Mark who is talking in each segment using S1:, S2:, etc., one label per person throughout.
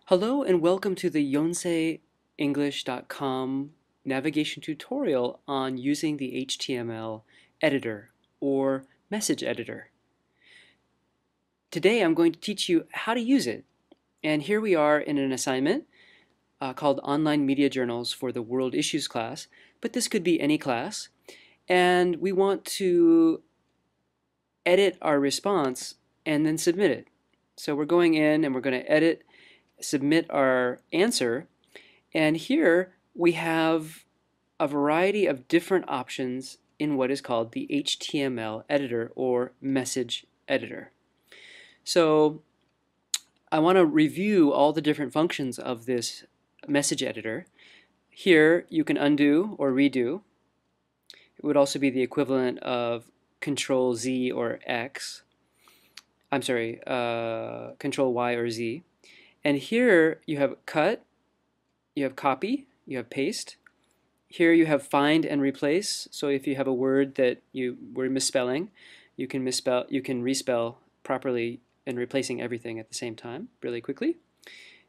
S1: Hello and welcome to the yonseienglish.com navigation tutorial on using the HTML editor or message editor. Today I'm going to teach you how to use it. And here we are in an assignment called Online Media Journals for the World Issues class, but this could be any class. And we want to edit our response and then submit it. So we're going in and we're going to edit, submit our answer. And here we have a variety of different options in what is called the HTML editor or message editor. So I want to review all the different functions of this message editor. Here you can undo or redo. It would also be the equivalent of Control Z or X. I'm sorry, Control Y or Z. And here you have cut, you have copy, you have paste. Here you have find and replace. So if you have a word that you were misspelling, you can respell properly and replacing everything at the same time really quickly.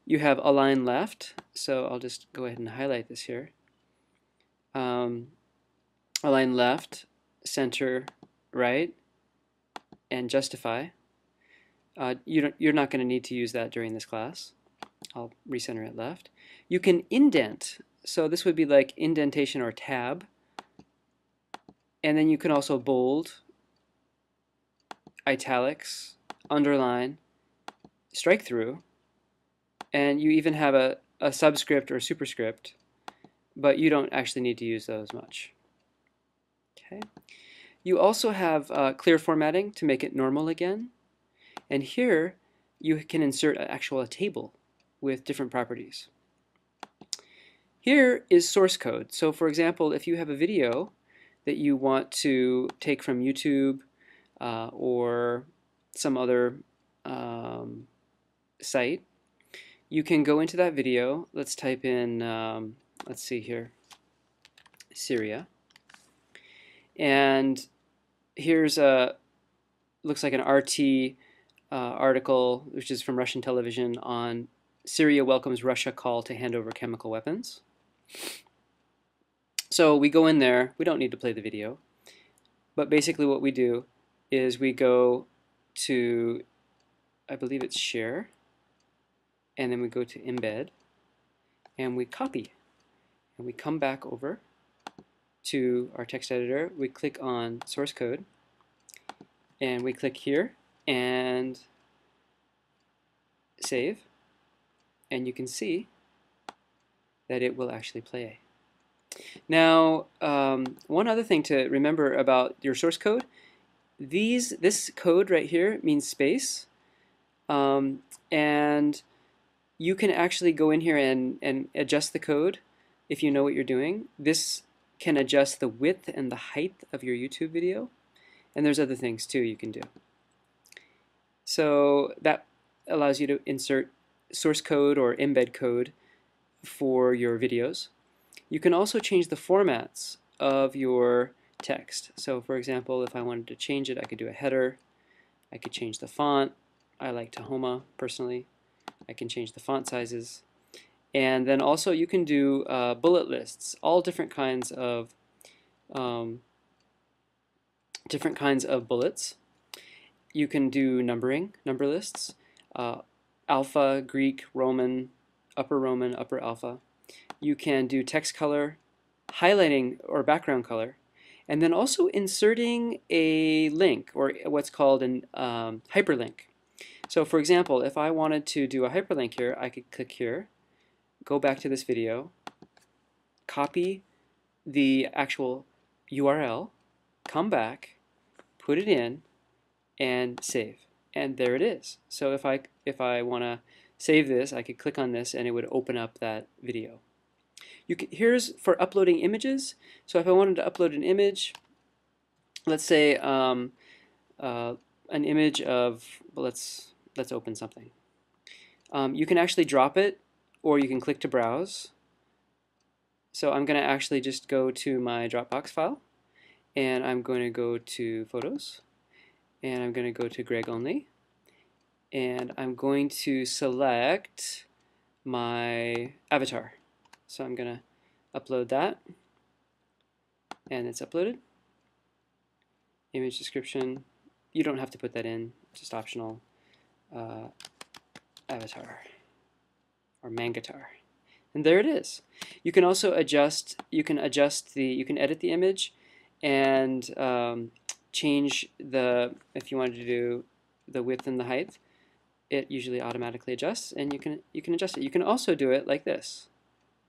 S1: You have align left. So I'll just go ahead and highlight this here. Align left, center right, and justify. You're not going to need to use that during this class. I'll recenter it left. You can indent. So this would be like indentation or tab. And then you can also bold, italics, underline, strike through, and you even have a subscript or superscript, but you don't actually need to use those much. Okay. You also have clear formatting to make it normal again. And here you can insert a table with different properties. Here is source code. So for example, if you have a video that you want to take from YouTube or some other site, you can go into that video. Let's type in, let's see here, Syria. And here's looks like an RT article, which is from Russian television, on Syria welcomes Russia call to hand over chemical weapons. So we go in there. We don't need to play the video. But basically what we do is we go to, I believe it's share, and then we go to embed, and we copy. And we come back over to our text editor. We click on source code, and we click here, and save. And you can see that it will actually play. Now, one other thing to remember about your source code, this code right here means space, and you can actually go in here and adjust the code if you know what you're doing. This can adjust the width and the height of your YouTube video, and there's other things too you can do. So that allows you to insert source code or embed code for your videos. You can also change the formats of your text. So for example, if I wanted to change it, I could do a header. I could change the font. I like Tahoma personally. I can change the font sizes. And then also you can do bullet lists, all different kinds of bullets. You can do numbering, number lists, alpha, Greek, Roman, upper alpha. You can do text color, highlighting or background color, and then also inserting a link or what's called an hyperlink. So for example, if I wanted to do a hyperlink here, I could click here, go back to this video, copy the actual URL, come back, put it in, and save. And there it is. So if I want to save this, I could click on this and it would open up that video. Here's for uploading images. So if I wanted to upload an image, let's say an image of, well, let's open something. You can actually drop it, or you can click to browse. So I'm going to actually just go to my Dropbox file, and I'm going to go to Photos, and I'm going to go to Greg Only, and I'm going to select my avatar. So I'm going to upload that, and it's uploaded. Image description, you don't have to put that in, just optional. Avatar or Mangatar. And there it is. You can also adjust, you can edit the image and change if you wanted to do the width and the height, it usually automatically adjusts, and you can adjust it. You can also do it like this.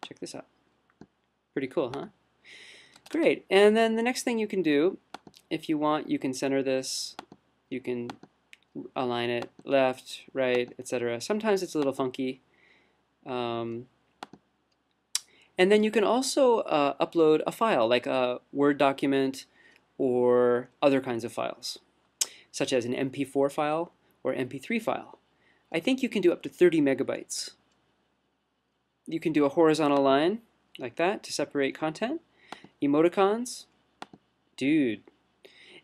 S1: Check this out. Pretty cool, huh? Great. And then the next thing you can do, if you want, you can center this, you can align it left, right, etc. Sometimes it's a little funky. And then you can also upload a file, like a Word document or other kinds of files, such as an MP4 file or MP3 file. I think you can do up to 30 megabytes. You can do a horizontal line like that to separate content. Emoticons, dude.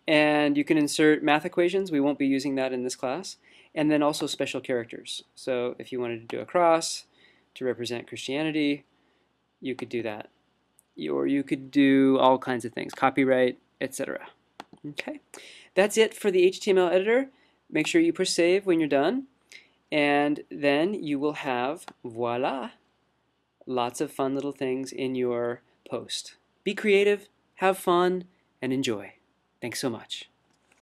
S1: And you can insert math equations. We won't be using that in this class. And then also special characters. So if you wanted to do a cross to represent Christianity, you could do that. Or you could do all kinds of things, copyright, etc. Okay, that's it for the HTML editor. Make sure you push save when you're done. And then you will have, voila, lots of fun little things in your post. Be creative, have fun, and enjoy. Thanks so much.